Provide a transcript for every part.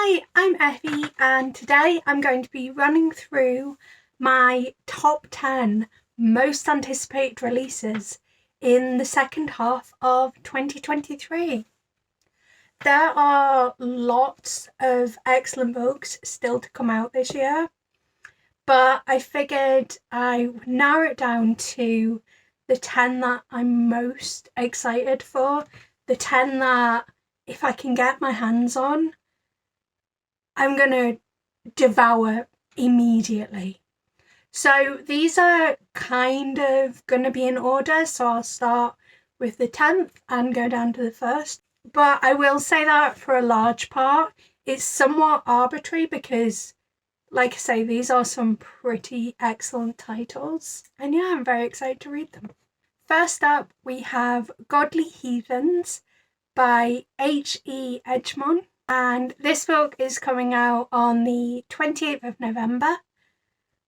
Hi, I'm Effie and today I'm going to be running through my top 10 most anticipated releases in the second half of 2023. There are lots of excellent books still to come out this year, but I figured I would narrow it down to the 10 that I'm most excited for, the 10 that if I can get my hands on, I'm going to devour immediately. So these are kind of going to be in order, so I'll start with the 10th and go down to the 1st. But I will say that for a large part, it's somewhat arbitrary because, like I say, these are some pretty excellent titles. And yeah, I'm very excited to read them. First up, we have Godly Heathens by H.E. Edgmon. And this book is coming out on the 28th of November.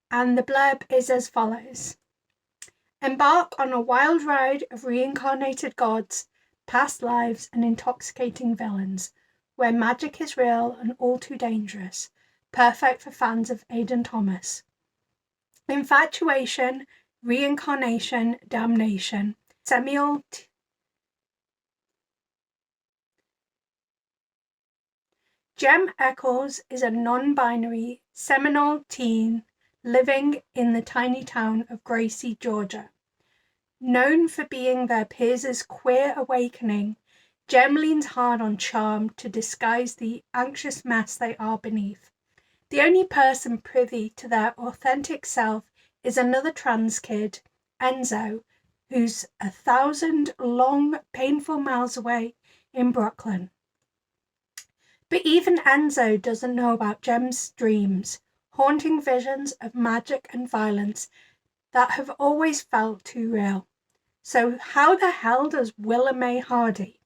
And the blurb is as follows. Embark on a wild ride of reincarnated gods, past lives and intoxicating villains, where magic is real and all too dangerous, perfect for fans of Aidan Thomas. Infatuation, reincarnation, damnation. Jem Eccles is a non-binary Seminole teen living in the tiny town of Gracie, Georgia. Known for being their peers' queer awakening, Jem leans hard on charm to disguise the anxious mess they are beneath. The only person privy to their authentic self is another trans kid, Enzo, who's 1,000 long, painful miles away in Brooklyn. But even Enzo doesn't know about Jem's dreams, haunting visions of magic and violence that have always felt too real. So how the hell does Willa May Hardy,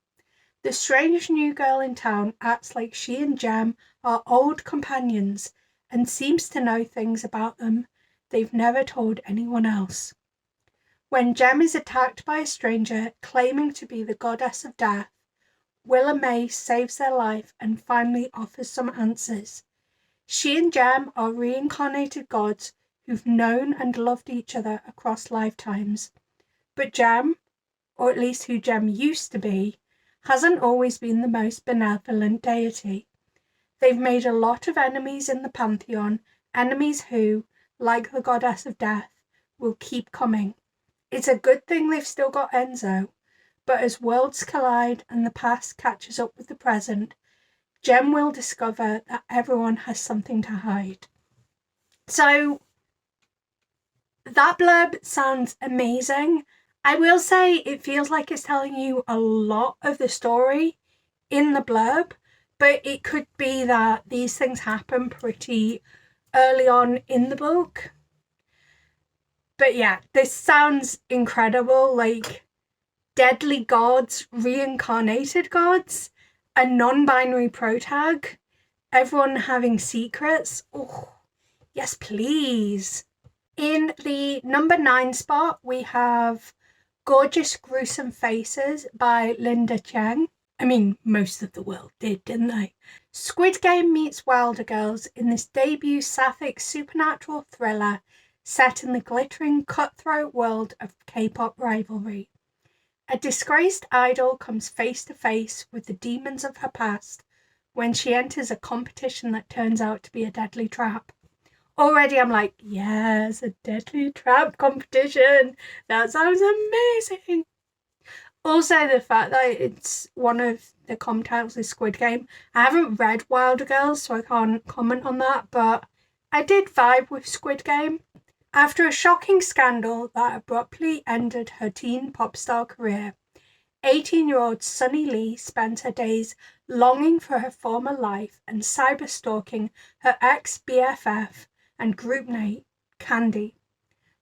the strange new girl in town, acts like she and Jem are old companions and seems to know things about them they've never told anyone else? When Jem is attacked by a stranger claiming to be the goddess of death, Willa May saves their life and finally offers some answers. She and Jem are reincarnated gods who've known and loved each other across lifetimes. But Jem, or at least who Jem used to be, hasn't always been the most benevolent deity. They've made a lot of enemies in the pantheon, enemies who, like the goddess of death, will keep coming. It's a good thing they've still got Enzo. But as worlds collide and the past catches up with the present, Jem will discover that everyone has something to hide. So that blurb sounds amazing. I will say it feels like it's telling you a lot of the story in the blurb, but it could be that these things happen pretty early on in the book. But yeah, this sounds incredible. Like, deadly gods, reincarnated gods, a non-binary protag, everyone having secrets. Oh, yes, please. In the number 9 spot, we have Gorgeous Gruesome Faces by Linda Cheng. I mean, most of the world did, didn't they? Squid Game meets Wilder Girls in this debut sapphic supernatural thriller set in the glittering, cutthroat world of K-pop rivalry. A disgraced idol comes face to face with the demons of her past when she enters a competition that turns out to be a deadly trap. Already I'm like, yes, a deadly trap competition. That sounds amazing. Also, the fact that it's one of the com titles is Squid Game. I haven't read Wilder Girls, so I can't comment on that, but I did vibe with Squid Game. After a shocking scandal that abruptly ended her teen pop star career, 18-year-old Sunny Lee spent her days longing for her former life and cyber-stalking her ex-BFF and groupmate, Candy.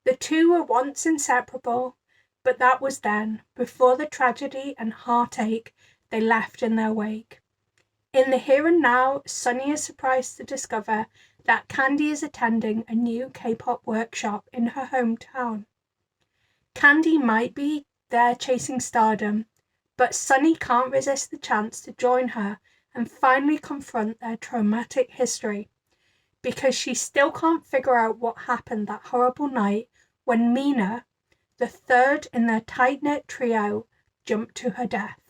The two were once inseparable, but that was then, before the tragedy and heartache they left in their wake. In the here and now, Sunny is surprised to discover that Candy is attending a new K-pop workshop in her hometown. Candy might be there chasing stardom, but Sunny can't resist the chance to join her and finally confront their traumatic history, because she still can't figure out what happened that horrible night when Mina, the third in their tight-knit trio, jumped to her death,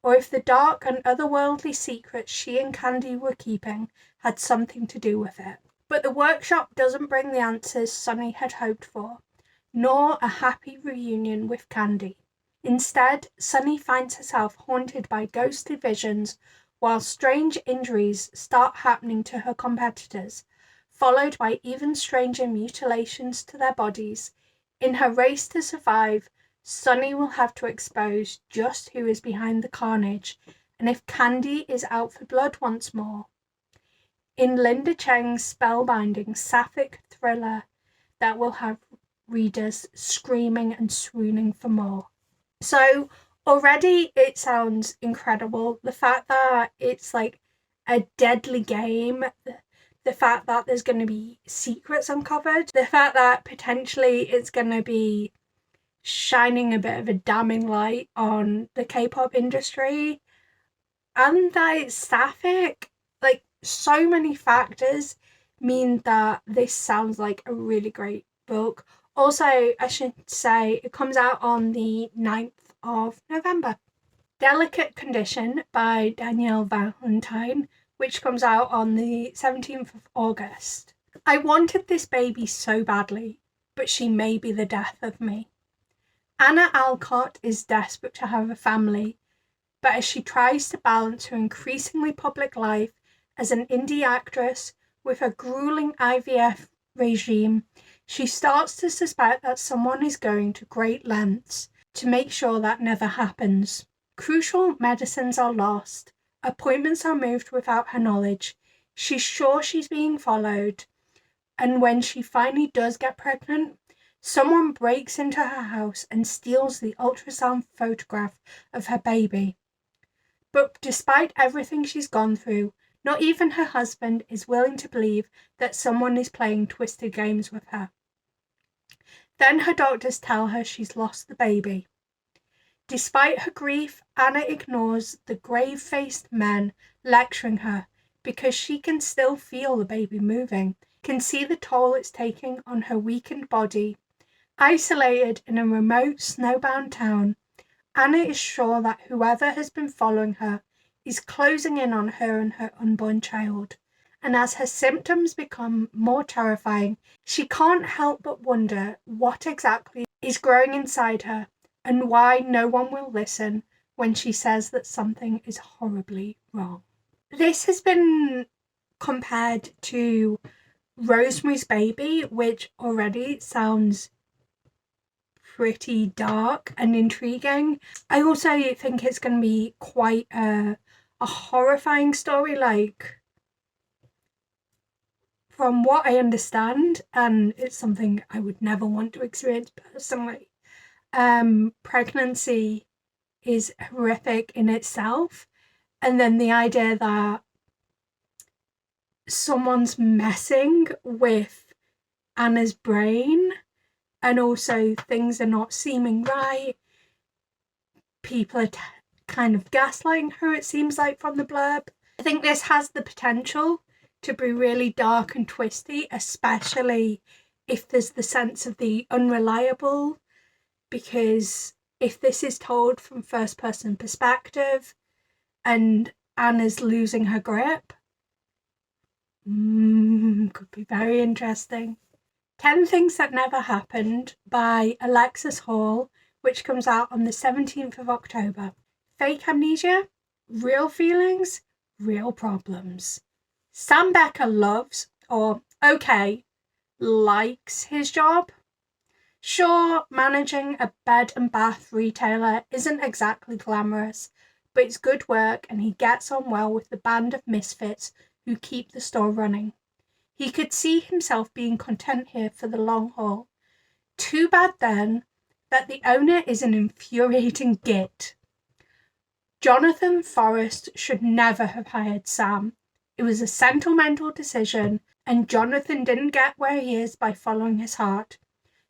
or if the dark and otherworldly secrets she and Candy were keeping had something to do with it. But the workshop doesn't bring the answers Sunny had hoped for, nor a happy reunion with Candy. Instead, Sunny finds herself haunted by ghostly visions while strange injuries start happening to her competitors, followed by even stranger mutilations to their bodies. In her race to survive, Sunny will have to expose just who is behind the carnage, and if Candy is out for blood once more. In Linda Cheng's spellbinding sapphic thriller that will have readers screaming and swooning for more. So already it sounds incredible. The fact that it's like a deadly game, the fact that there's going to be secrets uncovered, the fact that potentially it's going to be shining a bit of a damning light on the K-pop industry, and that it's sapphic. Like, so many factors mean that this sounds like a really great book. Also, I should say it comes out on the 9th of November. Delicate Condition by Danielle Valentine, which comes out on the 17th of August. I wanted this baby so badly, but she may be the death of me. Anna Alcott is desperate to have a family, but as she tries to balance her increasingly public life as an indie actress with a grueling IVF regime, she starts to suspect that someone is going to great lengths to make sure that never happens. Crucial medicines are lost, appointments are moved without her knowledge, she's sure she's being followed, and when she finally does get pregnant, someone breaks into her house and steals the ultrasound photograph of her baby. But despite everything she's gone through, not even her husband is willing to believe that someone is playing twisted games with her. Then her doctors tell her she's lost the baby. Despite her grief, Anna ignores the grave-faced men lecturing her because she can still feel the baby moving, can see the toll it's taking on her weakened body. Isolated in a remote, snowbound town, Anna is sure that whoever has been following her is closing in on her and her unborn child. And as her symptoms become more terrifying, she can't help but wonder what exactly is growing inside her and why no one will listen when she says that something is horribly wrong. This has been compared to Rosemary's Baby, which already sounds pretty dark and intriguing. I also think it's going to be quite a horrifying story, like, from what I understand, and it's something I would never want to experience personally, pregnancy is horrific in itself, and then the idea that someone's messing with Anna's brain, and also things are not seeming right, people are kind of gaslighting her, it seems like, from the blurb. I think this has the potential to be really dark and twisty, especially if there's the sense of the unreliable, because if this is told from first person perspective and Anna's losing her grip, could be very interesting. 10 Things That Never Happened by Alexis Hall, which comes out on the 17th of October. Fake amnesia, real feelings, real problems. Sam Becker loves, or likes his job. Sure, managing a bed and bath retailer isn't exactly glamorous, but it's good work and he gets on well with the band of misfits who keep the store running. He could see himself being content here for the long haul. Too bad then that the owner is an infuriating git. Jonathan Forrest should never have hired Sam. It was a sentimental decision, and Jonathan didn't get where he is by following his heart.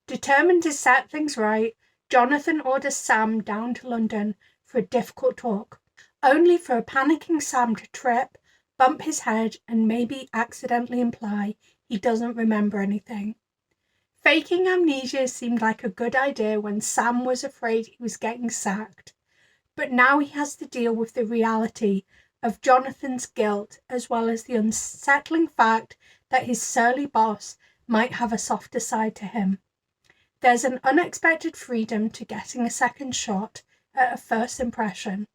Determined to set things right, Jonathan orders Sam down to London for a difficult talk. only for a panicking Sam to trip, bump his head, and maybe accidentally imply he doesn't remember anything. Faking amnesia seemed like a good idea when Sam was afraid he was getting sacked, but now he has to deal with the reality of Jonathan's guilt, as well as the unsettling fact that his surly boss might have a softer side to him. There's an unexpected freedom to getting a second shot at a first impression,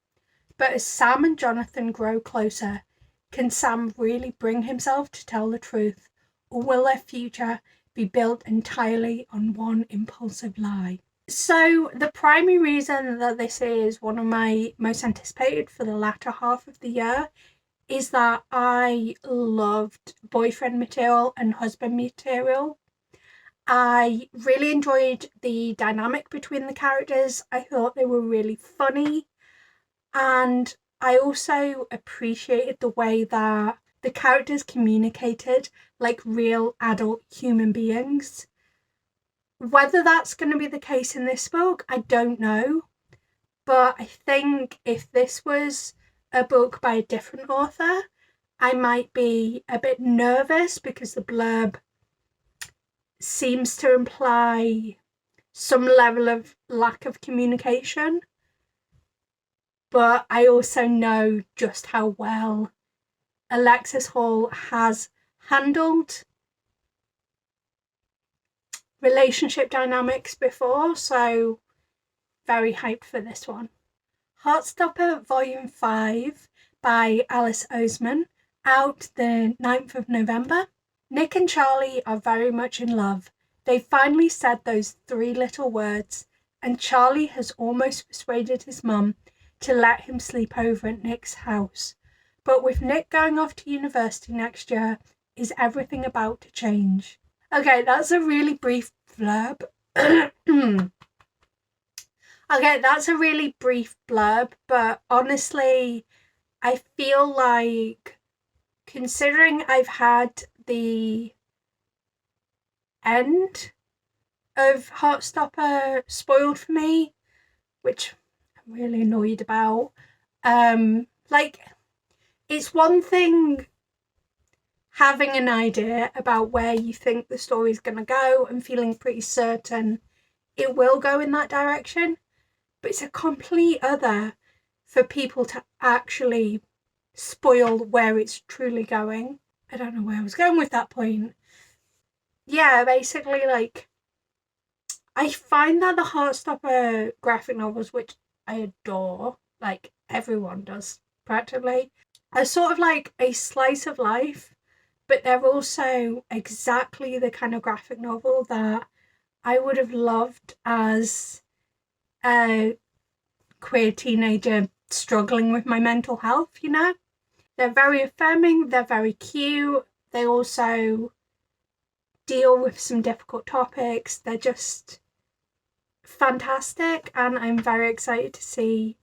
but as Sam and Jonathan grow closer, can Sam really bring himself to tell the truth, or will their future be built entirely on one impulsive lie? So the primary reason that this is one of my most anticipated for the latter half of the year is that I loved boyfriend material and husband material. I really enjoyed the dynamic between the characters. I thought they were really funny, and I also appreciated the way that the characters communicated like real adult human beings. Whether that's going to be the case in this book, I don't know. But I think if this was a book by a different author, I might be a bit nervous because the blurb seems to imply some level of lack of communication. But I also know just how well Alexis Hall has handled relationship dynamics before, so very hyped for this one. Heartstopper Volume 5 by Alice Oseman, out the 9th of November. Nick and Charlie are very much in love. They've finally said those 3 little words, and Charlie has almost persuaded his mum to let him sleep over at Nick's house. But with Nick going off to university next year, is everything about to change? Okay, that's a really brief blurb. But honestly, I feel like, considering I've had the end of Heartstopper spoiled for me, which I'm really annoyed about, it's one thing having an idea about where you think the story's going to go and feeling pretty certain it will go in that direction, but it's a complete other for people to actually spoil where it's truly going. I don't know where I was going with that point. Yeah, basically, I find that the Heartstopper graphic novels, which I adore, like everyone does practically, are sort of like a slice of life, but they're also exactly the kind of graphic novel that I would have loved as a queer teenager struggling with my mental health, you know? They're very affirming, they're very cute, they also deal with some difficult topics, they're just fantastic, and I'm very excited to see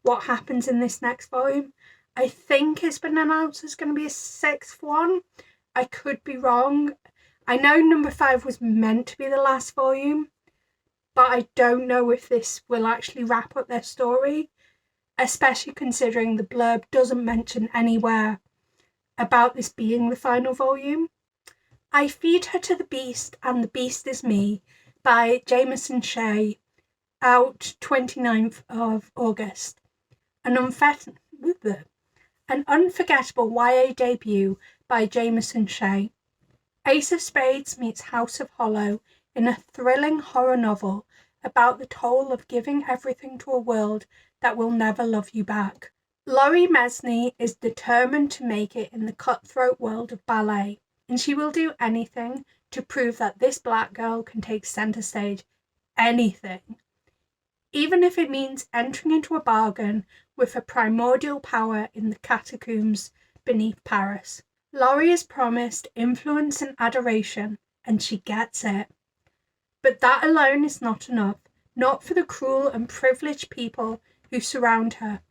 what happens in this next volume. I think it's been announced there's going to be a 6th one. I could be wrong. I know number 5 was meant to be the last volume, but I don't know if this will actually wrap up their story, especially considering the blurb doesn't mention anywhere about this being the final volume. I Feed Her to the Beast and the Beast Is Me by Jamison Shea, out 29th of August. An unforgettable YA debut by Jamison Shea. Ace of Spades meets House of Hollow in a thrilling horror novel about the toll of giving everything to a world that will never love you back. Laurie Mesney is determined to make it in the cutthroat world of ballet, and she will do anything to prove that this black girl can take center stage. Anything. Even if it means entering into a bargain with a primordial power in the catacombs beneath Paris. Laurie is promised influence and adoration, and she gets it. But that alone is not enough, not for the cruel and privileged people who surround her.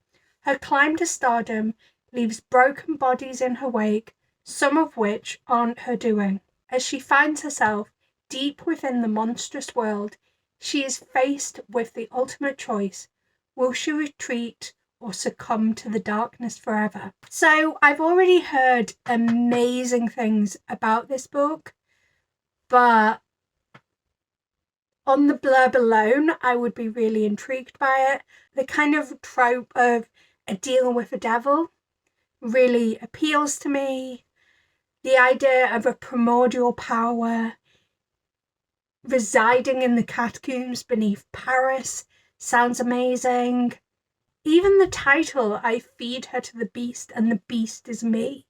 Her climb to stardom leaves broken bodies in her wake, some of which aren't her doing. As she finds herself deep within the monstrous world, she is faced with the ultimate choice. Will she retreat or succumb to the darkness forever. So I've already heard amazing things about this book, but on the blurb alone, I would be really intrigued by it. The kind of trope of a deal with a devil really appeals to me. The idea of a primordial power residing in the catacombs beneath Paris sounds amazing. Even the title, I feed her to the beast and the beast is me,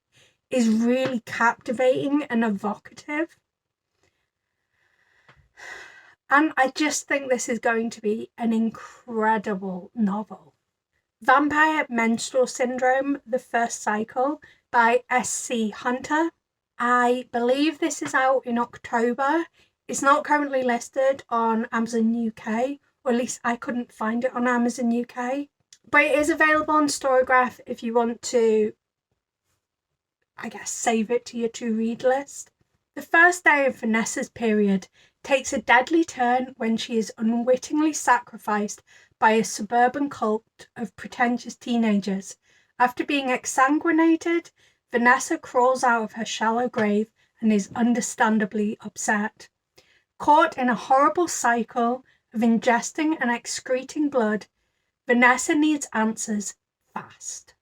is really captivating and evocative. And I just think this is going to be an incredible novel. Vampire Menstrual Syndrome, the first cycle by S.C. Hunter. I believe this is out in October. It's not currently listed on Amazon UK, or at least I couldn't find it on Amazon UK. But it is available on Storygraph if you want to, I guess, save it to your to-read list. The first day of Vanessa's period takes a deadly turn when she is unwittingly sacrificed by a suburban cult of pretentious teenagers. After being exsanguinated, Vanessa crawls out of her shallow grave and is understandably upset. Caught in a horrible cycle of ingesting and excreting blood, Vanessa needs answers fast.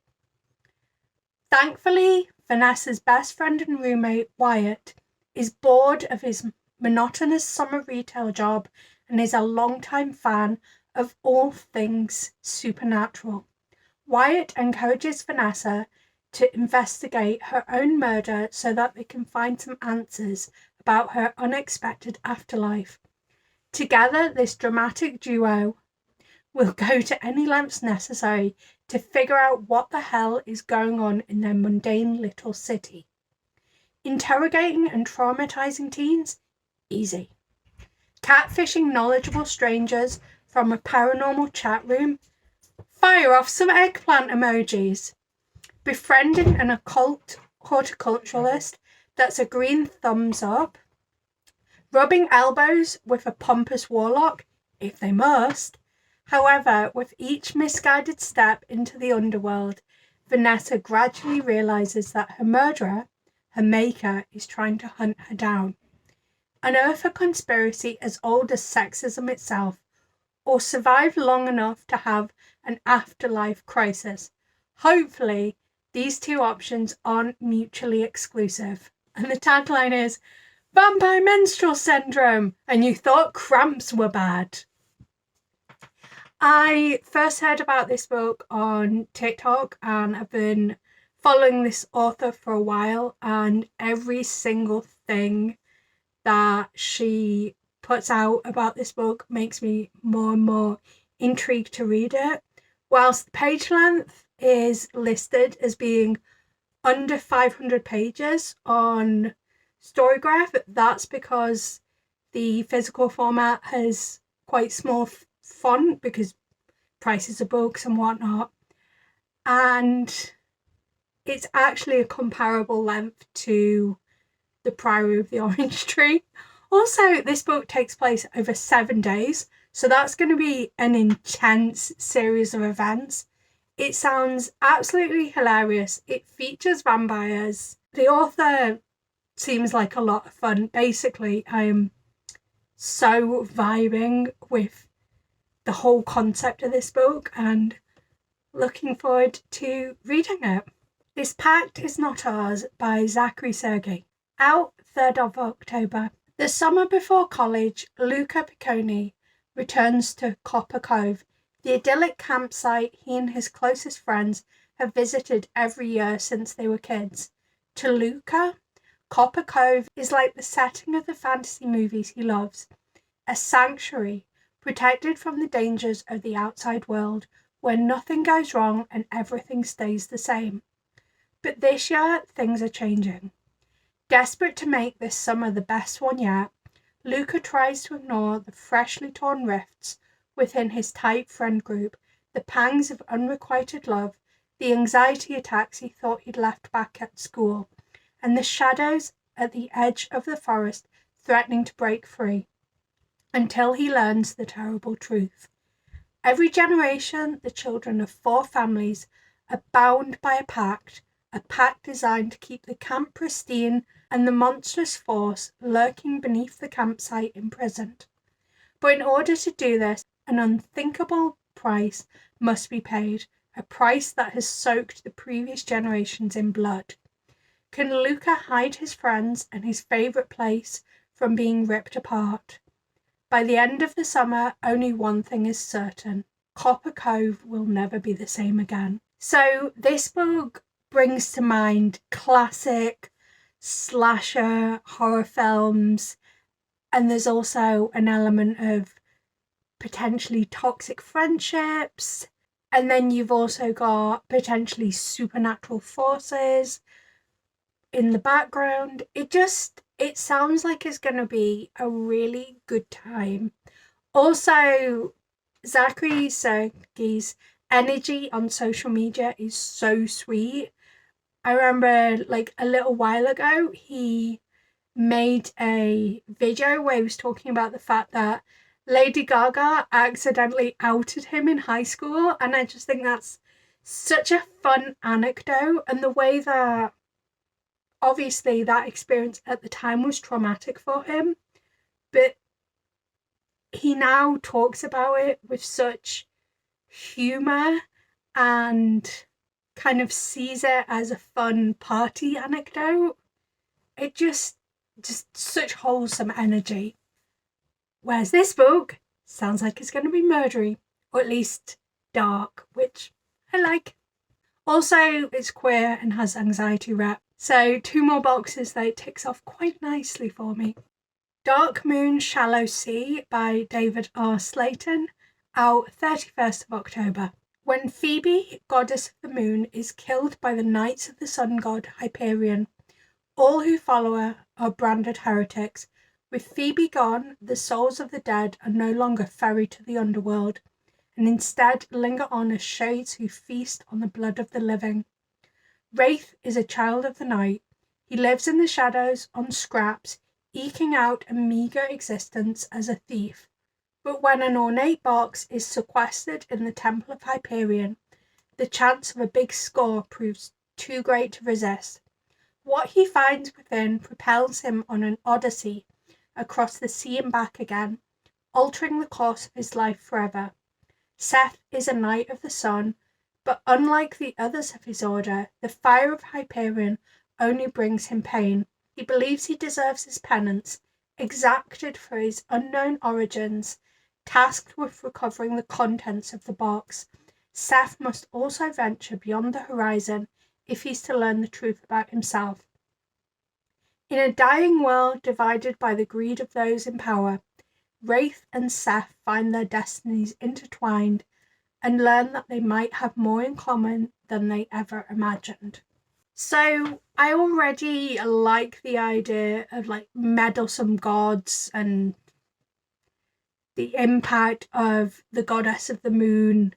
Thankfully, Vanessa's best friend and roommate, Wyatt, is bored of his monotonous summer retail job and is a longtime fan of all things supernatural. Wyatt encourages Vanessa to investigate her own murder so that they can find some answers about her unexpected afterlife. Together, this dramatic duo will go to any lengths necessary to figure out what the hell is going on in their mundane little city. Interrogating and traumatizing teens? Easy. Catfishing knowledgeable strangers from a paranormal chat room? Fire off some eggplant emojis. Befriending an occult horticulturalist? That's a green thumbs up. Rubbing elbows with a pompous warlock? If they must. However, with each misguided step into the underworld, Vanessa gradually realizes that her murderer, her maker, is trying to hunt her down. Unearth a conspiracy as old as sexism itself, or survive long enough to have an afterlife crisis. Hopefully, these two options aren't mutually exclusive. And the tagline is, Vampire Menstrual Syndrome, and you thought cramps were bad. I first heard about this book on TikTok and I've been following this author for a while, and every single thing that she puts out about this book makes me more and more intrigued to read it. Whilst the page length is listed as being under 500 pages on Storygraph, that's because the physical format has quite small font because prices of books and whatnot, and it's actually a comparable length to The Priory of the Orange Tree. Also, this book takes place over 7 days, so that's going to be an intense series of events. It sounds absolutely hilarious. It features vampires. The author seems like a lot of fun. Basically, I am so vibing with the whole concept of this book and looking forward to reading it. This Pact is Not Ours by Zachary Sergi. Out 3rd of October. The summer before college, Luca Piccone returns to Copper Cove, the idyllic campsite he and his closest friends have visited every year since they were kids. To Luca, Copper Cove is like the setting of the fantasy movies he loves, a sanctuary protected from the dangers of the outside world, where nothing goes wrong and everything stays the same. But this year, things are changing. Desperate to make this summer the best one yet, Luca tries to ignore the freshly torn rifts within his tight friend group, the pangs of unrequited love, the anxiety attacks he thought he'd left back at school, and the shadows at the edge of the forest threatening to break free, until he learns the terrible truth. Every generation, the children of 4 families are bound by a pact designed to keep the camp pristine and the monstrous force lurking beneath the campsite imprisoned. But in order to do this, an unthinkable price must be paid, a price that has soaked the previous generations in blood. Can Luca hide his friends and his favourite place from being ripped apart? By the end of the summer, only one thing is certain. Copper Cove will never be the same again. So this book brings to mind classic slasher horror films, and there's also an element of potentially toxic friendships, and then you've also got potentially supernatural forces in the background. It sounds like it's going to be a really good time. Also, Sergi's energy on social media is so sweet. I remember like a little while ago, he made a video where he was talking about the fact that Lady Gaga accidentally outed him in high school, and I just think that's such a fun anecdote, and the way that obviously that experience at the time was traumatic for him, but he now talks about it with such humour and kind of sees it as a fun party anecdote. It just such wholesome energy. Whereas this book sounds like it's going to be murdery, or at least dark, which I like. Also, it's queer and has anxiety rep, so 2 more boxes that it ticks off quite nicely for me. Dark Moon Shallow Sea by David R. Slayton, out 31st of October. When Phoebe, goddess of the moon, is killed by the Knights of the Sun God Hyperion, all who follow her are branded heretics. With Phoebe gone, the souls of the dead are no longer ferried to the underworld, and instead linger on as shades who feast on the blood of the living. Wraith is a child of the night. He lives in the shadows, on scraps, eking out a meagre existence as a thief. But when an ornate box is sequestered in the Temple of Hyperion, the chance of a big score proves too great to resist. What he finds within propels him on an odyssey across the sea and back again, altering the course of his life forever. Seth is a Knight of the Sun, but unlike the others of his order, the fire of Hyperion only brings him pain. He believes he deserves his penance, exacted for his unknown origins, tasked with recovering the contents of the box. Seth must also venture beyond the horizon if he's to learn the truth about himself. In a dying world divided by the greed of those in power, Wraith and Seth find their destinies intertwined and learn that they might have more in common than they ever imagined. So I already like the idea of like meddlesome gods and the impact of the goddess of the moon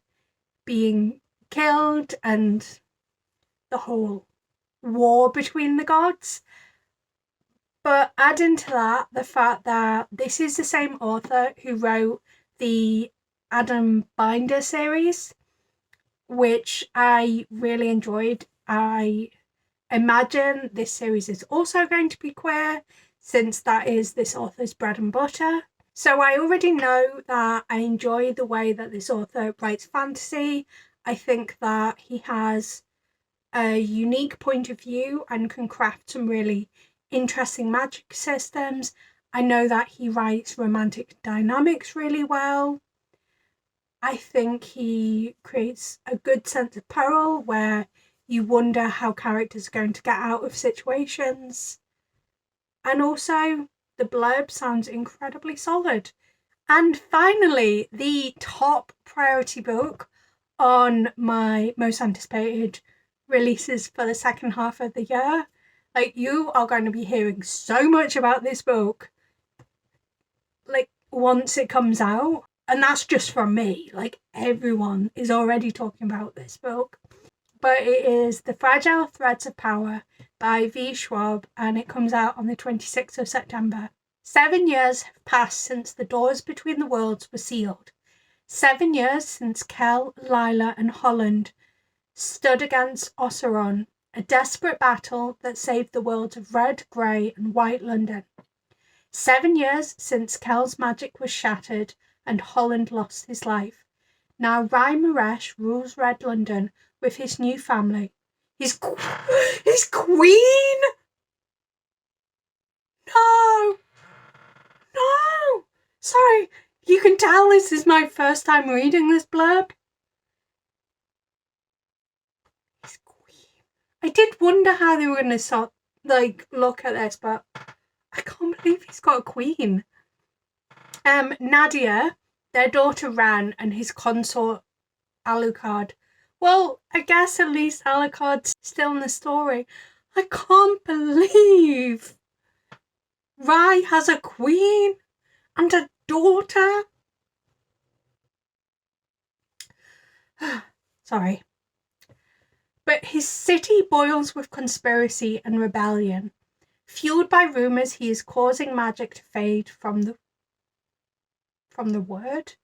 being killed and the whole war between the gods. But adding to that, the fact that this is the same author who wrote the Adam Binder series, which I really enjoyed. I imagine this series is also going to be queer, since that is this author's bread and butter. So I already know that I enjoy the way that this author writes fantasy. I think that he has a unique point of view and can craft some really interesting magic systems. I know that he writes romantic dynamics really well. I think he creates a good sense of peril where you wonder how characters are going to get out of situations. And also, the blurb sounds incredibly solid. And finally, the top priority book on my most anticipated releases for the second half of the year. Like, you are going to be hearing so much about this book, like, once it comes out. And that's just from me. Like, everyone is already talking about this book. But it is The Fragile Threads of Power by V. Schwab, and it comes out on the 26th of September. 7 years have passed since the doors between the worlds were sealed. 7 years since Kel, Lila and Holland stood against Oseman, a desperate battle that saved the world of red, grey and white London. 7 years since Kel's magic was shattered and Holland lost his life. Now Rai Maresh rules Red London with his new family. His queen? No! No! Sorry, you can tell this is my first time reading this blurb. His queen. I did wonder how they were going to look at this, but I can't believe he's got a queen. Nadia, their daughter Ran, and his consort Alucard. Well, I guess at least Alucard's still in the story. I can't believe Rai has a queen and a daughter. Sorry. But his city boils with conspiracy and rebellion. Fueled by rumours, he is causing magic to fade from the word.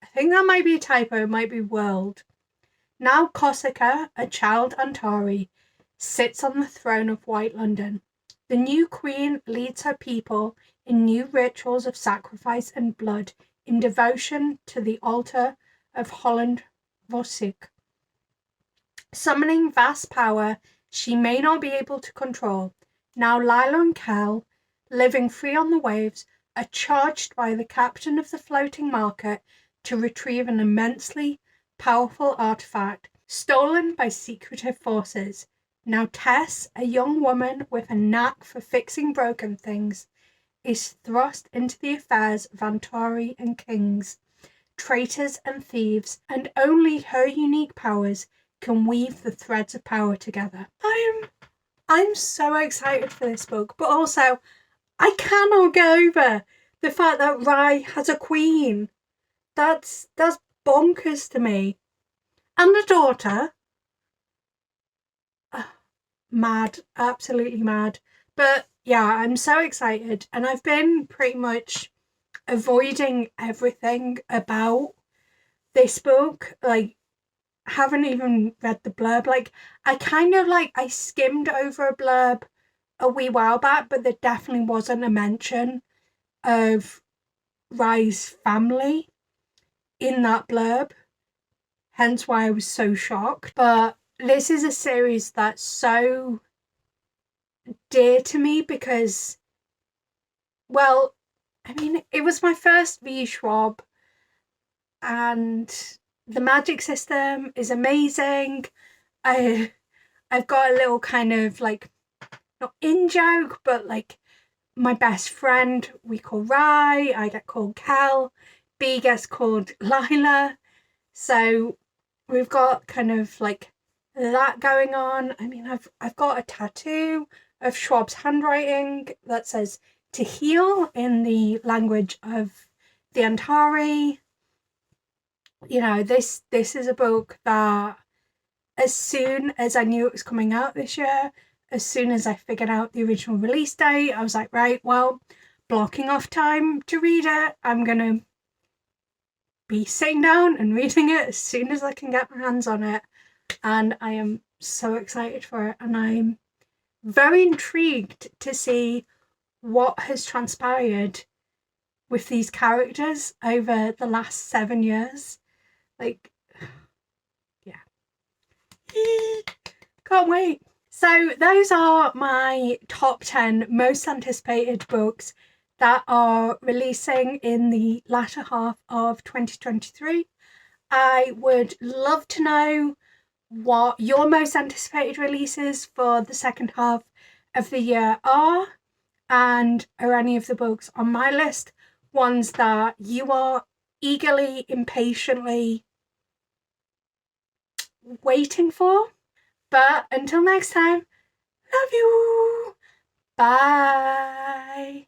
I think that might be a typo, it might be world. Now Kosika, a child Antari, sits on the throne of White London. The new queen leads her people in new rituals of sacrifice and blood in devotion to the altar of Holland Vosik. Summoning vast power she may not be able to control. Now Lila and Kel, living free on the waves, are charged by the captain of the floating market to retrieve an immensely powerful artifact stolen by secretive forces. Now Tess, a young woman with a knack for fixing broken things, is thrust into the affairs of Antari and kings, traitors and thieves, and only her unique powers can weave the threads of power together. I'm so excited for this book, but also I cannot get over the fact that Rai has a queen. That's bonkers to me. And a daughter. Mad, absolutely mad. But yeah, I'm so excited, and I've been pretty much avoiding everything about this book. Haven't even read the blurb. I skimmed over a blurb a wee while back, but there definitely wasn't a mention of Rai's family in that blurb, hence why I was so shocked. But this is a series that's so dear to me because, well, I mean, it was my first V Schwab, and the magic system is amazing. I've got a little kind of not in joke, but my best friend we call Rai, I get called Kel, B gets called Lila. So we've got kind of that going on. I mean, I've got a tattoo of Schwab's handwriting that says to heal in the language of the Antari. You know, this is a book that as soon as I knew it was coming out this year, as soon as I figured out the original release date, I was like, right, well, blocking off time to read it. I'm going to be sitting down and reading it as soon as I can get my hands on it. And I am so excited for it. And I'm very intrigued to see what has transpired with these characters over the last 7 years. Yeah. Can't wait. So those are my top 10 most anticipated books that are releasing in the latter half of 2023. I would love to know what your most anticipated releases for the second half of the year are, and are any of the books on my list ones that you are eagerly, impatiently waiting for. But until next time, love you. Bye.